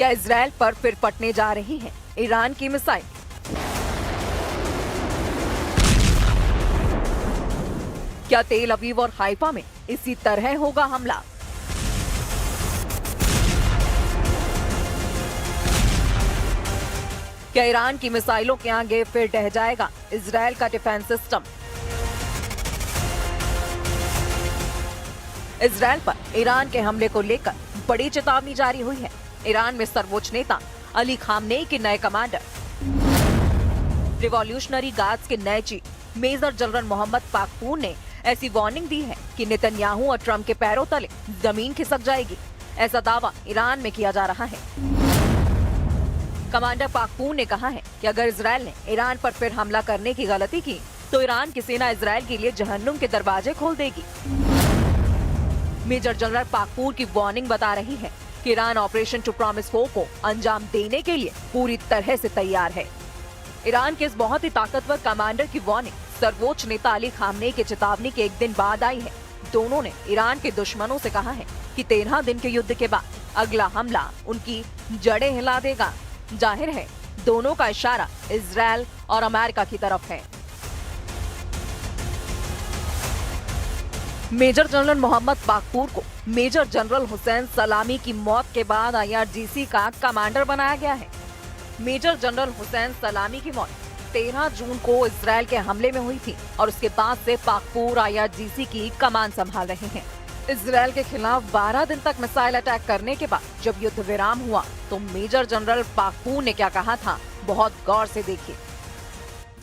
क्या इजराइल पर फिर फटने जा रही है ईरान की मिसाइल? क्या तेल अवीव और हाइफा में इसी तरह होगा हमला? क्या ईरान की मिसाइलों के आगे फिर ढह जाएगा इजराइल का डिफेंस सिस्टम? इजराइल पर ईरान के हमले को लेकर बड़ी चेतावनी जारी हुई है। ईरान में सर्वोच्च नेता अली खामनेई के नए कमांडर रिवॉल्यूशनरी गार्ड्स के नए chief major general Mohammad Pakpour ने ऐसी वार्निंग दी है कि नेतन्याहू और ट्रंप के पैरों तले जमीन खिसक जाएगी। ऐसा दावा ईरान में किया जा रहा है। कमांडर पाकपूर ने कहा है कि अगर इजराइल ने ईरान पर फिर हमला करने की गलती की तो ईरान की सेना इजराइल के लिए जहन्नुम के दरवाजे खोल देगी। मेजर जनरल पाकपूर की वार्निंग बता रही है कि ईरान ऑपरेशन टू प्रॉमिस 4 को अंजाम देने के लिए पूरी तरह से तैयार है। ईरान के इस बहुत ही ताकतवर कमांडर की वार्निंग सर्वोच्च नेता अली खामनेई की चेतावनी के एक दिन बाद आई है। दोनों ने ईरान के दुश्मनों से कहा है कि 13 दिन के युद्ध के बाद अगला हमला उनकी जड़ें हिला देगा। जाहिर है दोनों का इशारा इजराइल और अमेरिका की तरफ है। मेजर जनरल मोहम्मद पाकपूर को मेजर जनरल हुसैन सलामी की मौत के बाद IRGC का कमांडर बनाया गया है। मेजर जनरल हुसैन सलामी की मौत 13 जून को इजराइल के हमले में हुई थी और उसके बाद से पाकपूर IRGC की कमान संभाल रहे हैं। इजराइल के खिलाफ 12 दिन तक मिसाइल अटैक करने के बाद जब युद्ध विराम हुआ तो मेजर जनरल पाकपूर ने क्या कहा था, बहुत गौर से देखिए।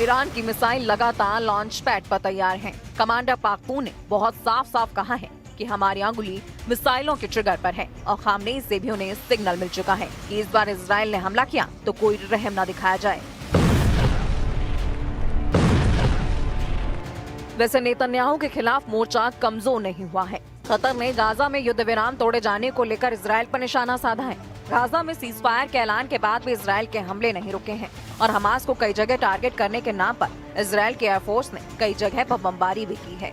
ईरान की मिसाइल लगातार लॉन्च पैड पर तैयार है। कमांडर पाकपूर ने बहुत साफ साफ कहा है कि हमारी अंगुली मिसाइलों के ट्रिगर पर है और खामनेई से भी उन्हें सिग्नल मिल चुका है कि इस बार इजराइल ने हमला किया तो कोई रहम न दिखाया जाए। वैसे नेतन्याहू के खिलाफ मोर्चा कमजोर नहीं हुआ है। कतर ने गाजा में युद्ध विराम तोड़े जाने को लेकर इजराइल पर निशाना साधा है। गाजा में सीजफायर के ऐलान के बाद भी इजराइल के हमले नहीं रुके हैं और हमास को कई जगह टारगेट करने के नाम पर इजराइल के एयरफोर्स ने कई जगह पर बमबारी भी की है।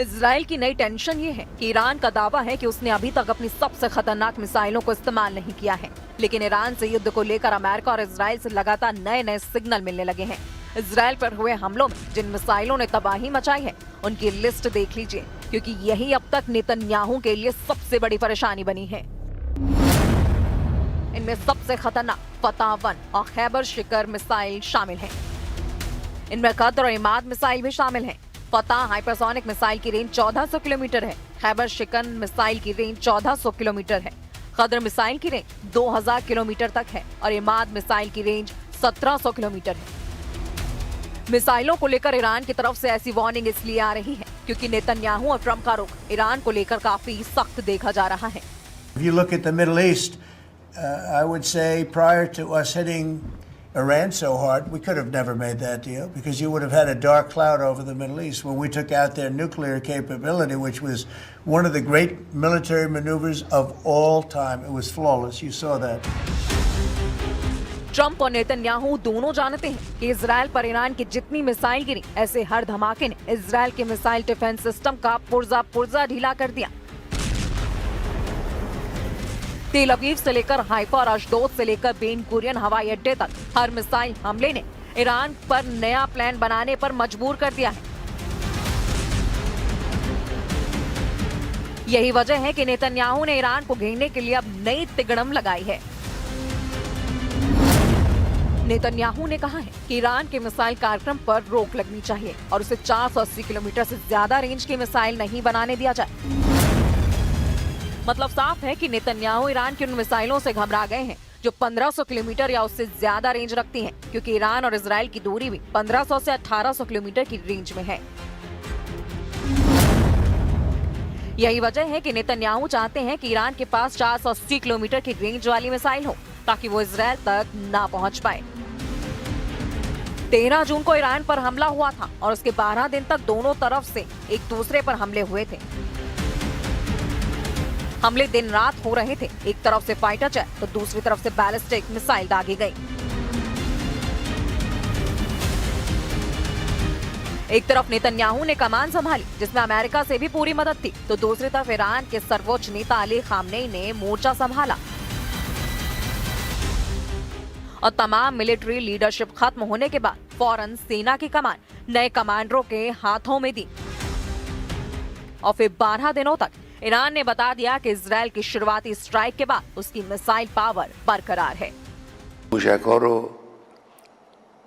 इजराइल की नई टेंशन ये है कि ईरान का दावा है कि उसने अभी तक अपनी सबसे खतरनाक मिसाइलों को इस्तेमाल नहीं किया है, लेकिन ईरान से युद्ध को लेकर अमेरिका और इजराइल से लगातार नए नए सिग्नल मिलने लगे हैं। इजराइल पर हुए हमलों में जिन मिसाइलों ने तबाही मचाई है उनकी लिस्ट देख लीजिए, क्योंकि यही अब तक नेतन्याहू के लिए सबसे बड़ी परेशानी बनी है। इनमें सबसे खतरनाक फतह 1 और खैबर शिकर मिसाइल शामिल हैं। इनमें कद्र और इमाद मिसाइल भी शामिल हैं। फतह हाइपरसोनिक मिसाइल की रेंज 1400 किलोमीटर है। खैबर शिकन मिसाइल की रेंज 1400 किलोमीटर है। कद्र मिसाइल की रेंज 2000 किलोमीटर तक है और इमाद मिसाइल की रेंज 1700 किलोमीटर है। मिसाइलों को लेकर ईरान की तरफ से ऐसी वार्निंग इसलिए आ रही है क्योंकि नेतन्याहू और ट्रंप का रुख ईरान को लेकर काफी सख्त देखा जा रहा है। If you look at the Middle East, I would say prior to us hitting Iran so hard, we could have never made that deal because you would have had a dark cloud over the Middle East when we took out their nuclear capability, which was one of the great military maneuvers of all time. It was flawless. You saw that. Trump और Netanyahu दोनों जानते हैं कि Israel पर Iran की जितनी missile गिरी, ऐसे हर धमाके ने इजराइल के मिसाइल डिफेंस सिस्टम का पुर्जा ढीला कर दिया। तेल अवीव से लेकर हाइफा और अशदोद से लेकर बेन गुरियन हवाई अड्डे तक हर मिसाइल हमले ने ईरान पर नया प्लान बनाने पर मजबूर कर दिया है। यही वजह है कि नेतन्याहू ने ईरान को घेरने के लिए अब नई तिगड़म लगाई है। नेतन्याहू ने कहा है कि ईरान के मिसाइल कार्यक्रम पर रोक लगनी चाहिए और उसे 480 किलोमीटर से ज्यादा रेंज की मिसाइल नहीं बनाने दिया जाए। मतलब साफ है कि नेतन्याहू ईरान की उन मिसाइलों से घबरा गए हैं जो 1500 किलोमीटर या उससे ज्यादा रेंज रखती हैं, क्योंकि ईरान और इजराइल की दूरी भी 1500 से 1800 किलोमीटर की रेंज में है। यही वजह है कि नेतन्याहू चाहते हैं कि ईरान के पास 480 किलोमीटर की रेंज वाली मिसाइल हो ताकि वो इजराइल तक ना पहुंच पाए। 13 जून को ईरान पर हमला हुआ था और उसके 12 दिन तक दोनों तरफ से एक दूसरे पर हमले हुए थे। हमले दिन रात हो रहे थे। एक तरफ से फाइटर जेट तो दूसरी तरफ से बैलिस्टिक मिसाइल दागी गई। एक तरफ नेतन्याहू ने कमान संभाली जिसमें अमेरिका से भी पूरी मदद थी, तो दूसरी तरफ ईरान के सर्वोच्च नेता अली खामनेई ने मोर्चा संभाला और तमाम मिलिट्री लीडरशिप खत्म होने के बाद फौरन सेना की कमान नए कमांडरों के हाथों में दी और फिर 12 दिनों तक ईरान ने बता दिया कि इजराइल की शुरुआती स्ट्राइक के बाद उसकी मिसाइल पावर बरकरार है।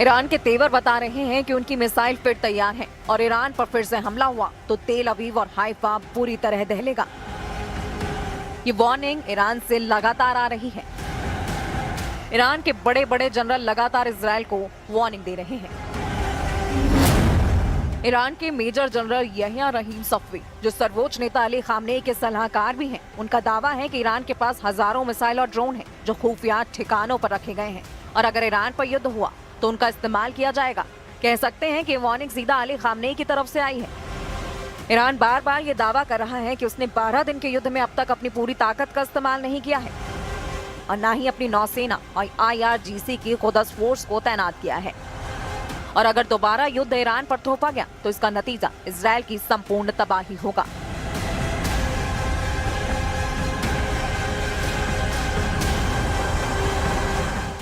ईरान के तेवर बता रहे हैं कि उनकी मिसाइल फिर तैयार है और ईरान पर फिर से हमला हुआ तो तेल अवीव और हाइफा पूरी तरह दहलेगा। ये वार्निंग ईरान से लगातार आ रही है। ईरान के बड़े बड़े जनरल लगातार इजराइल को वार्निंग दे रहे हैं। ईरान के मेजर जनरल यहिया रहीम सफवी, जो सर्वोच्च नेता अली खामनेई के सलाहकार भी हैं, उनका दावा है कि ईरान के पास हजारों मिसाइल और ड्रोन हैं जो खुफिया ठिकानों पर रखे गए हैं और अगर ईरान पर युद्ध हुआ तो उनका इस्तेमाल किया जाएगा। कह सकते हैं कि वार्निंग सीधा अली खामनेई की तरफ से आई है। ईरान बार बार ये दावा कर रहा है कि उसने 12 दिन के युद्ध में अब तक अपनी पूरी ताकत का इस्तेमाल नहीं किया है और न ही अपनी नौसेना और IRGC की खुदस फोर्स को तैनात किया है। और अगर दोबारा युद्ध ईरान पर थोपा गया तो इसका नतीजा इजराइल की संपूर्ण तबाही होगा।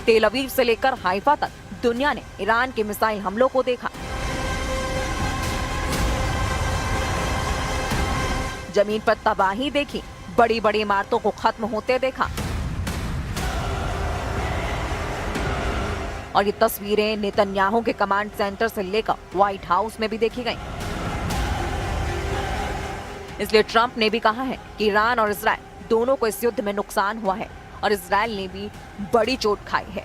तेल अवीव से लेकर हाइफा तक दुनिया ने ईरान के मिसाइल हमलों को देखा। जमीन पर तबाही देखी, बड़ी बड़ी इमारतों को खत्म होते देखा और ये तस्वीरें नेतन्याहू के कमांड सेंटर से लेकर व्हाइट हाउस में भी देखी गईं। इसलिए ट्रंप ने भी कहा है कि ईरान और इजराइल दोनों को इस युद्ध में नुकसान हुआ है और इजराइल ने भी बड़ी चोट खाई है।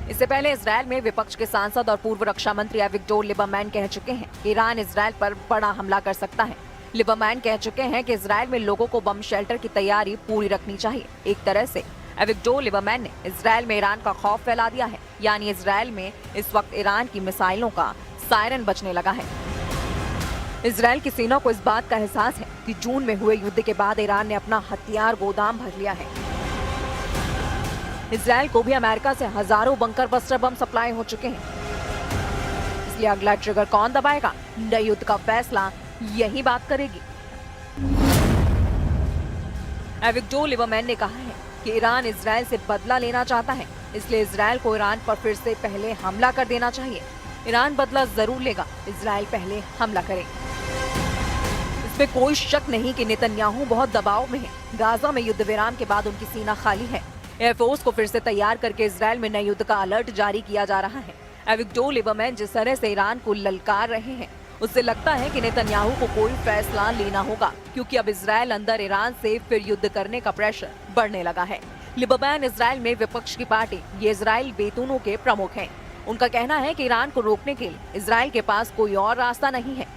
इससे पहले इजराइल में विपक्ष के सांसद और पूर्व रक्षा मंत्री एविगडोर लिबरमैन कह चुके हैं कि ईरान इजराइल पर बड़ा हमला कर सकता है। लिबरमैन कह चुके हैं कि इजराइल में लोगों को बम शेल्टर की तैयारी पूरी रखनी चाहिए। एक तरह से एविगडोर लिबरमैन ने इजराइल में ईरान का खौफ फैला दिया है, यानी इजराइल में इस वक्त ईरान की मिसाइलों का सायरन बजने लगा है। इजराइल की सेना को इस बात का एहसास है कि जून में हुए युद्ध के बाद ईरान ने अपना हथियार गोदाम भर लिया है। इजराइल को भी अमेरिका से हजारों बंकर बस्टर बम सप्लाई हो चुके हैं। इसलिए अगला ट्रिगर कौन दबाएगा, नए युद्ध का फैसला यही बात करेगी। एविगडोर लिबरमैन ने कहा है कि ईरान इजराइल से बदला लेना चाहता है, इसलिए इजराइल को ईरान पर फिर से पहले हमला कर देना चाहिए। ईरान बदला जरूर लेगा, इजराइल पहले हमला करे। इसमें कोई शक नहीं कि नेतन्याहू बहुत दबाव में है। गाजा में युद्ध विराम के बाद उनकी सीना खाली है। एयरफोर्स को फिर से तैयार करके इजराइल में नए युद्ध का अलर्ट जारी किया जा रहा है। एविगडोर लिबरमैन जिस तरह से ईरान को ललकार रहे हैं, उससे लगता है कि नेतन्याहू को कोई फैसला लेना होगा, क्योंकि अब इजराइल अंदर ईरान से फिर युद्ध करने का प्रेशर बढ़ने लगा है। लिबरमैन इजराइल में विपक्ष की पार्टी ये इजराइल बेतूनों के प्रमुख हैं। उनका कहना है कि ईरान को रोकने के लिए इजराइल के पास कोई और रास्ता नहीं है।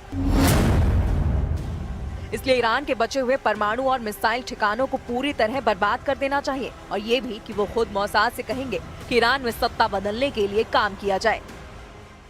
इसलिए ईरान के बचे हुए परमाणु और मिसाइल ठिकानों को पूरी तरह बर्बाद कर देना चाहिए और ये भी कि वो खुद मोसाद से कहेंगे कि ईरान में सत्ता बदलने के लिए काम किया जाए।